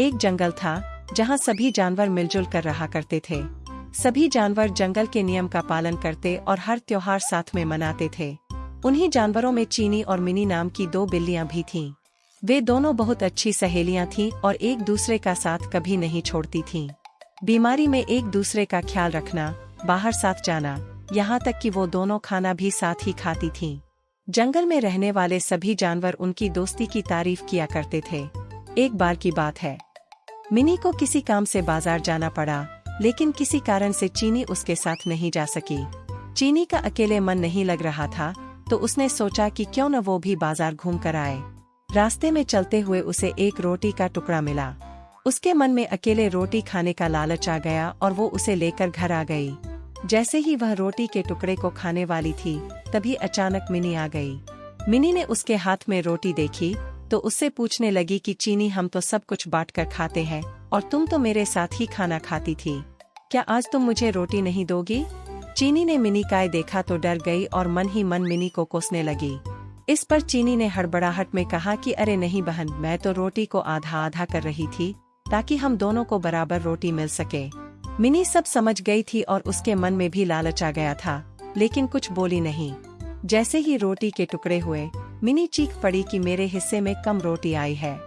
एक जंगल था जहाँ सभी जानवर मिलजुल कर रहा करते थे। सभी जानवर जंगल के नियम का पालन करते और हर त्योहार साथ में मनाते थे। उन्हीं जानवरों में चीनी और मिनी नाम की दो बिल्लियां भी थीं। वे दोनों बहुत अच्छी सहेलियां थीं और एक दूसरे का साथ कभी नहीं छोड़ती थीं। बीमारी में एक दूसरे का ख्याल रखना, बाहर साथ जाना, यहाँ तक कि वो दोनों खाना भी साथ ही खाती थीं। जंगल में रहने वाले सभी जानवर उनकी दोस्ती की तारीफ किया करते थे। एक बार की बात है, मिनी को किसी काम से बाजार जाना पड़ा, लेकिन किसी कारण से चीनी उसके साथ नहीं जा सकी। चीनी का अकेले मन नहीं लग रहा था, तो उसने सोचा कि क्यों न वो भी बाजार घूम कर आए। रास्ते में चलते हुए उसे एक रोटी का टुकड़ा मिला। उसके मन में अकेले रोटी खाने का लालच आ गया और वो उसे लेकर घर आ गई। जैसे ही वह रोटी के टुकड़े को खाने वाली थी, तभी अचानक मिनी आ गई। मिनी ने उसके हाथ में रोटी देखी तो उससे पूछने लगी कि चीनी, हम तो सब कुछ बांटकर खाते हैं और तुम तो मेरे साथ ही खाना खाती थी, क्या आज तुम मुझे रोटी नहीं दोगी? चीनी ने मिनी का देखा तो डर गई और मन ही मन मिनी को कोसने लगी। इस पर चीनी ने हड़बड़ाहट में कहा कि अरे नहीं बहन, मैं तो रोटी को आधा आधा कर रही थी ताकि हम दोनों को बराबर रोटी मिल सके। मिनी सब समझ गई थी और उसके मन में भी लालच आ गया था, लेकिन कुछ बोली नहीं। जैसे ही रोटी के टुकड़े हुए, मिनी चीख पड़ी कि मेरे हिस्से में कम रोटी आई है।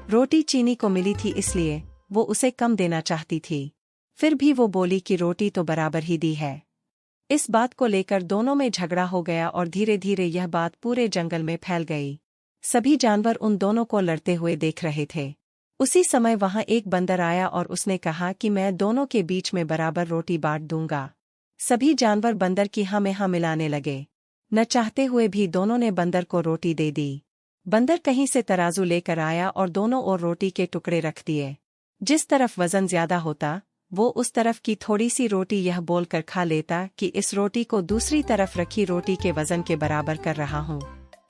रोटी चीनी को मिली थी इसलिए वो उसे कम देना चाहती थी, फिर भी वो बोली कि रोटी तो बराबर ही दी है। इस बात को लेकर दोनों में झगड़ा हो गया और धीरे धीरे यह बात पूरे जंगल में फैल गई। सभी जानवर उन दोनों को लड़ते हुए देख रहे थे। उसी समय वहां एक बंदर आया और उसने कहा कि मैं दोनों के बीच में बराबर रोटी बांट दूंगा। सभी जानवर बंदर की हाँ में हाँ मिलाने लगे। न चाहते हुए भी दोनों ने बंदर को रोटी दे दी। बंदर कहीं से तराजू लेकर आया और दोनों ओर रोटी के टुकड़े रख दिए। जिस तरफ वजन ज्यादा होता, वो उस तरफ की थोड़ी सी रोटी यह बोलकर खा लेता कि इस रोटी को दूसरी तरफ रखी रोटी के वजन के बराबर कर रहा हूँ।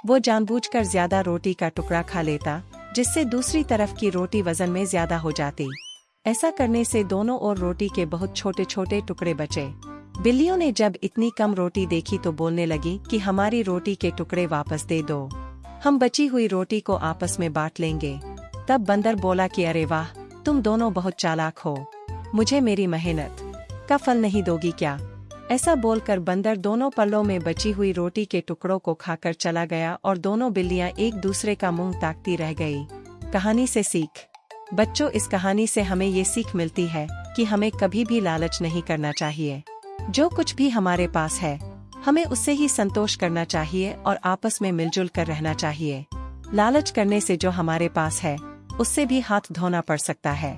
वो जानबूझकर ज्यादा रोटी का टुकड़ा खा लेता, जिससे दूसरी तरफ की रोटी वजन में ज्यादा हो जाती। ऐसा करने से दोनों ओर रोटी के बहुत छोटे छोटे टुकड़े बचे। बिल्लियों ने जब इतनी कम रोटी देखी तो बोलने लगी कि हमारी रोटी के टुकड़े वापस दे दो, हम बची हुई रोटी को आपस में बांट लेंगे। तब बंदर बोला कि अरे वाह, तुम दोनों बहुत चालाक हो, मुझे मेरी मेहनत का फल नहीं दोगी क्या? ऐसा बोलकर बंदर दोनों पल्लों में बची हुई रोटी के टुकड़ों को खाकर चला गया और दोनों बिल्लियां एक दूसरे का मुंह ताकती रह गई। कहानी से सीख। बच्चों, इस कहानी से हमें ये सीख मिलती है कि हमें कभी भी लालच नहीं करना चाहिए। जो कुछ भी हमारे पास है, हमें उससे ही संतोष करना चाहिए और आपस में मिलजुल कर रहना चाहिए। लालच करने से जो हमारे पास है, उससे भी हाथ धोना पड़ सकता है।